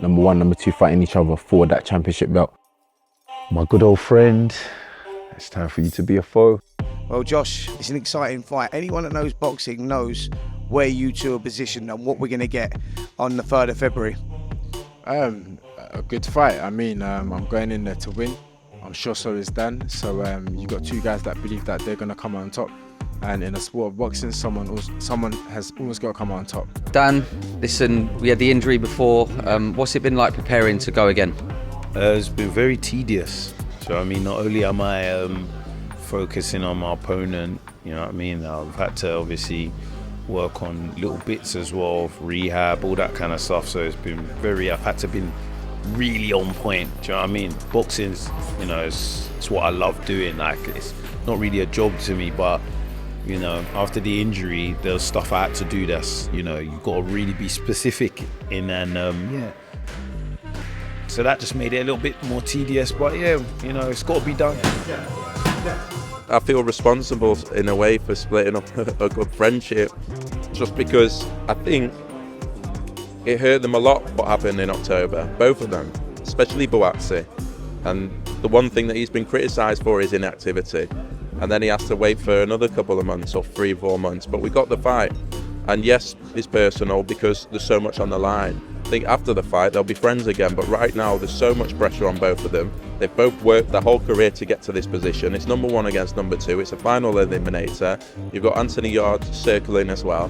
number one, number two fighting each other for that championship belt. My good old friend, it's time for you to be a foe. Well, Josh, it's an exciting fight. Anyone that knows boxing knows where you two are positioned and what we're going to get on the 3rd of February. A good fight. I mean, I'm going in there to win. I'm sure so is Dan. So you got two guys that believe that they're going to come out on top. And in the sport of boxing, someone has always got to come out on top. Dan, listen, we had the injury before. What's it been like preparing to go again? It's been very tedious. So I mean, not only am I focusing on my opponent, you know what I mean, I've had to obviously work on little bits as well, rehab, all that kind of stuff. So it's been I've had to be really on point. Do you know what I mean? Boxing's, you know, it's what I love doing. Like, it's not really a job to me, but you know, after the injury, there's stuff I had to do that's, you know, you've got to really be specific in, and yeah. So that just made it a little bit more tedious, but yeah, you know, it's got to be done. I feel responsible in a way for splitting up a good friendship, just because I think it hurt them a lot what happened in October, both of them, especially Buatsi. And the one thing that he's been criticised for is inactivity. And then he has to wait for another couple of months or 3-4 months. But we got the fight. And yes, it's personal because there's so much on the line. I think after the fight, they'll be friends again. But right now, there's so much pressure on both of them. They've both worked their whole career to get to this position. It's number one against number two. It's a final eliminator. You've got Anthony Yarde circling as well.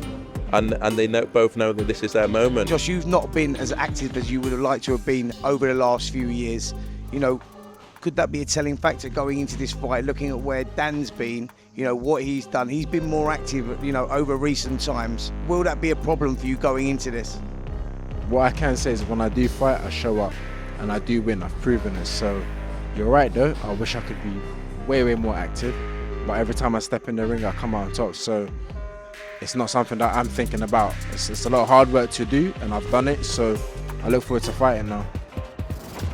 And they both know that this is their moment. Josh, you've not been as active as you would have liked to have been over the last few years. You know, could that be a telling factor going into this fight, looking at where Dan's been, you know, what he's done? He's been more active, you know, over recent times. Will that be a problem for you going into this? What I can say is when I do fight, I show up and I do win. I've proven it. So you're right though, I wish I could be way more active. But every time I step in the ring, I come out on top. So it's not something that I'm thinking about. It's a lot of hard work to do, and I've done it. So I look forward to fighting now.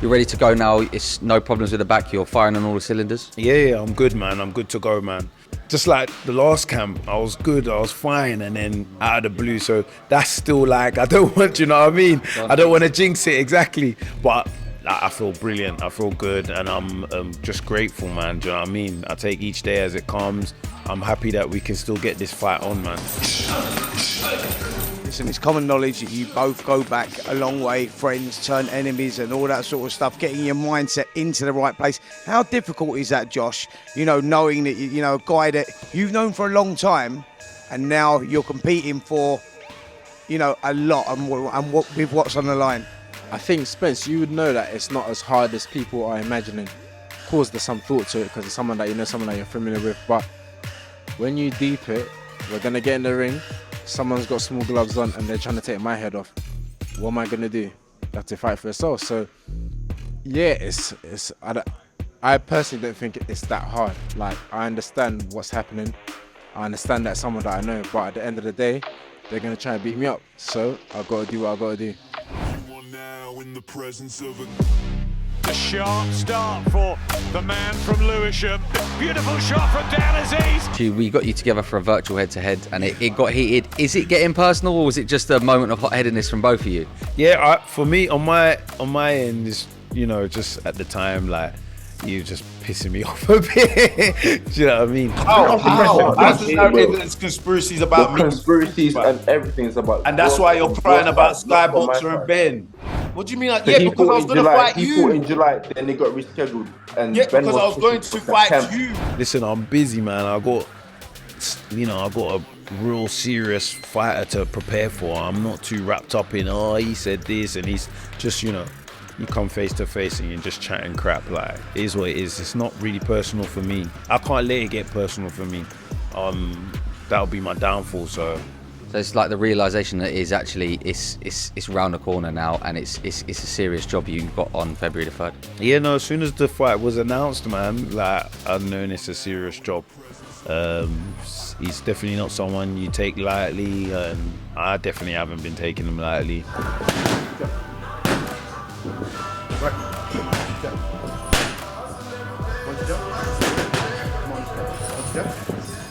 You're ready to go now? It's no problems with the back? You're firing on all the cylinders? Yeah, I'm good, man. I'm good to go, man. Just like the last camp, I was good, I was fine, and then out of the blue. So that's still like, I don't want, you know what I mean? I don't want to jinx it, exactly. But I feel brilliant, I feel good, and I'm just grateful, man. Do you know what I mean? I take each day as it comes. I'm happy that we can still get this fight on, man. Listen, it's common knowledge that you both go back a long way, friends turn enemies and all that sort of stuff, getting your mindset into the right place. How difficult is that, Josh? You know, knowing that, you know, a guy that you've known for a long time and now you're competing for, you know, a lot and with what's on the line? I think, Spence, you would know that it's not as hard as people are imagining. Of course, there's some thought to it because it's someone that you know, someone that you're familiar with, but when you deep it, we're going to get in the ring, someone's got small gloves on and they're trying to take my head off. What am I going to do? You have to fight for yourself. So, yeah, I personally don't think it's that hard. Like, I understand what's happening. I understand that someone that I know, but at the end of the day, they're going to try and beat me up. So, I've got to do what I've got to do. A sharp start for the man from Lewisham. Beautiful shot from Dan Azeez. We got you together for a virtual head-to-head and it got heated. Is it getting personal, or was it just a moment of hot-headedness from both of you? Yeah, for me, on my end, is, you know, just at the time, like, you just pissing me off a bit. Do you know what I mean? How? It's conspiracies about me. Conspiracies and everything's about. And that's why you're crying about Skyboxer and Ben. What do you mean? Like, yeah, because I was going to fight you. He fought in July, then they got rescheduled. And yeah, because I was going to fight you. Listen, I'm busy, man. I got a real serious fighter to prepare for. I'm not too wrapped up in, oh, he said this, and he's just, you know, you come face to face and you're just chatting crap. Like, it is what it is. It's not really personal for me. I can't let it get personal for me. That'll be my downfall. So it's like the realization that is actually it's round the corner now, and it's a serious job you've got on February the 3rd. Yeah, no. As soon as the fight was announced, man, like, I've known it's a serious job. He's definitely not someone you take lightly, and I definitely haven't been taking him lightly.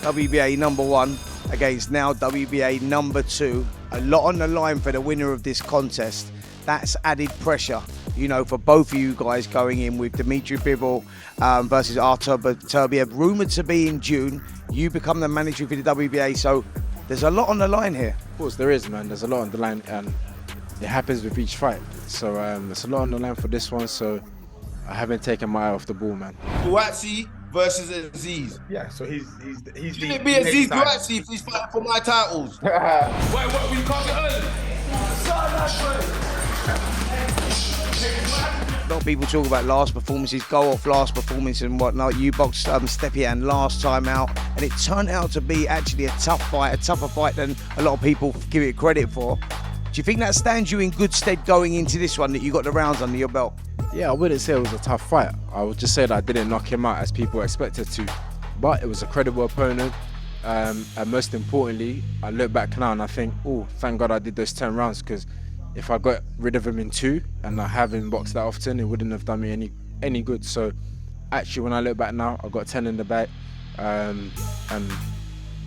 WBA number 1 against now WBA number 2. A lot on the line for the winner of this contest. that's added pressure, you know, for both of you guys going in with Dimitri Bivol versus Artur Beterbiev, rumoured to be in June. You become the manager for the WBA, so there's a lot on the line here. Of course there is, man. There's a lot on the line, and it happens with each fight. So there's a lot on the line for this one, so I haven't taken my eye off the ball, man. Buatsi versus Azeez. Yeah, so he's Shouldn't it be Azeez Buatsi if he's fighting for my titles? Wait, what? We can't get early. A lot of people talk about last performances, go off last performance and whatnot. You boxed Stepien last time out, and it turned out to be actually a tough fight, a tougher fight than a lot of people give it credit for. Do you think that stands you in good stead going into this one, that you got the rounds under your belt? Yeah, I wouldn't say it was a tough fight. I would just say that I didn't knock him out as people expected to. But it was a credible opponent. And most importantly, I look back now and I think, oh, thank God I did those 10 rounds, because if I got rid of him in 2 and I haven't boxed that often, it wouldn't have done me any good. So actually, when I look back now, I got 10 in the bag, and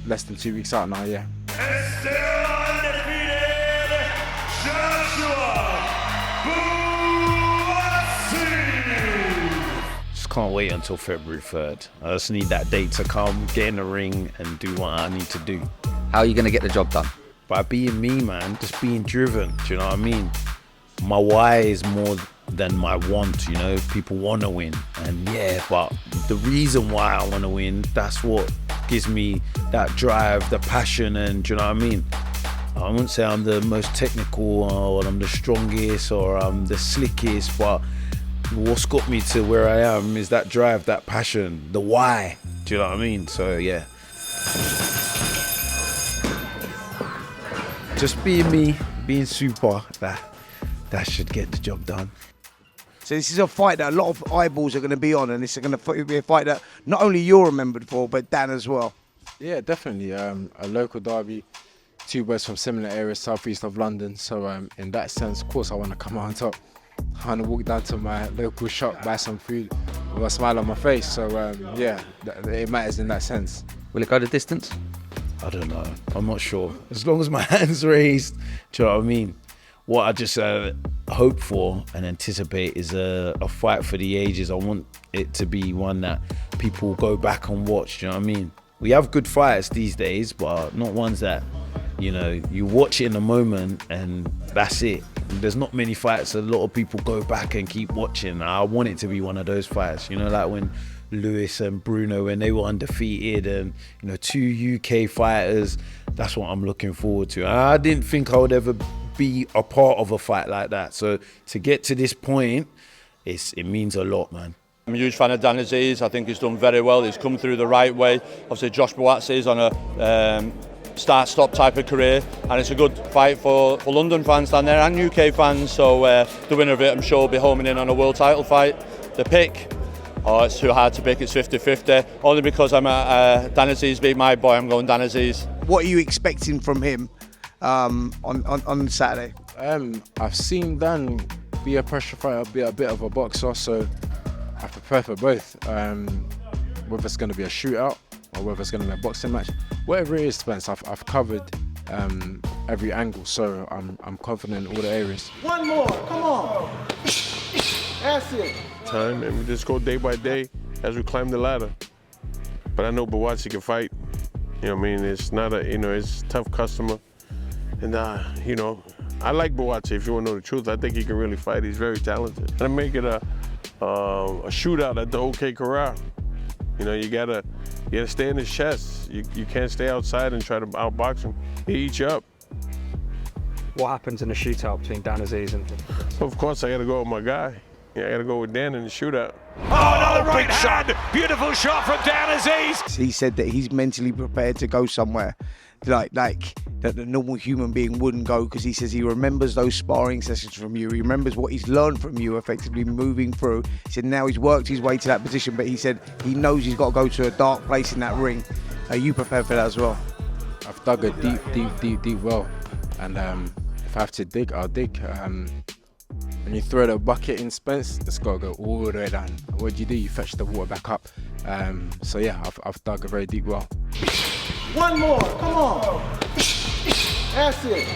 less than 2 weeks out now, yeah. Can't wait until February 3rd. I just need that date to come, get in the ring and do what I need to do. How are you going to get the job done? By being me, man, just being driven, do you know what I mean? My why is more than my want, you know? People want to win, and yeah, but the reason why I want to win, that's what gives me that drive, the passion, and do you know what I mean? I wouldn't say I'm the most technical or I'm the strongest or I'm the slickest, but what's got me to where I am is that drive, that passion, the why. Do you know what I mean? So yeah. Just being me, being super, that should get the job done. So this is a fight that a lot of eyeballs are going to be on, and this is going to be a fight that not only you're remembered for, but Dan as well. Yeah, definitely. A local derby, 2 boys from similar areas, southeast of London. So in that sense, of course, I want to come out on top. I want to walk down to my local shop, buy some food with a smile on my face. So yeah, it matters in that sense. Will it go the distance? I don't know. I'm not sure. As long as my hand's raised, do you know what I mean? What I just hope for and anticipate is a fight for the ages. I want it to be one that people go back and watch, do you know what I mean? We have good fights these days, but not ones that, you know, you watch it in a moment and that's it. There's not many fights a lot of people go back and keep watching. I want it to be one of those fights, you know, like when Lewis and Bruno, when they were undefeated, and, you know, 2 UK fighters. That's what I'm looking forward to. I didn't think I would ever be a part of a fight like that. So to get to this point, it means a lot, man. I'm a huge fan of Dan Azeez. I think he's done very well. He's come through the right way. Obviously, Josh Buatsi is on a start-stop type of career, and it's a good fight for London fans down there and UK fans. So the winner of it, I'm sure, will be homing in on a world title fight. The pick, it's too hard to pick. It's 50-50. Only because I'm Dan Azeez beat my boy, I'm going Dan Azeez. What are you expecting from him on Saturday? I've seen Dan be a pressure fighter, be a bit of a boxer, so I prepare for both. Whether it's going to be a shootout or whether it's going to be a boxing match, whatever it is, Spence, I've covered every angle, so I'm confident in all the areas. One more, come on. That's it. Time, and we just go day by day as we climb the ladder. But I know Buatsi can fight. You know what I mean? It's not a, you know, it's a tough customer. And, you know, I like Buatsi, if you want to know the truth. I think he can really fight. He's very talented. And I make it a shootout at the OK Corral. You know, you gotta stay in his chest. You can't stay outside and try to outbox him. He eats you up. What happens in a shootout between Dan Azeez and... Of course, I gotta go with my guy. Yeah, I gotta go with Dan in the shootout. Oh, another right hand! Beautiful shot from Dan Azeez. He said that he's mentally prepared to go somewhere like that the normal human being wouldn't go, because he says he remembers those sparring sessions from you. He remembers what he's learned from you, effectively moving through. He said now he's worked his way to that position, but he said he knows he's got to go to a dark place in that ring. Are you prepared for that as well? I've dug a deep well, and if I have to dig, I'll dig. When you throw the bucket in, Spence, it's got to go all the way down. What do? You fetch the water back up. So yeah, I've dug a very deep well. One more, come on. That's it.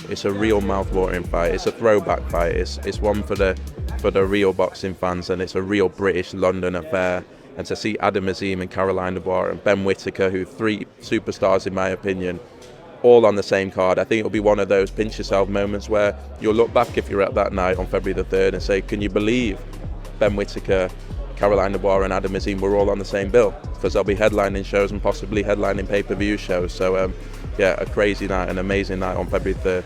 It's a real mouth-watering fight. It's a throwback fight. It's one for the real boxing fans, and it's a real British London affair. And to see Adam Azeez and Caroline Dubois and Ben Whittaker, who 3 superstars in my opinion, all on the same card, I think it'll be one of those pinch yourself moments where you'll look back if you're at that night on February the 3rd and say, can you believe Ben Whittaker, Caroline Dubois and Adam Azeez were all on the same bill? Because they'll be headlining shows and possibly headlining pay-per-view shows. So yeah, a crazy night, an amazing night on February 3rd.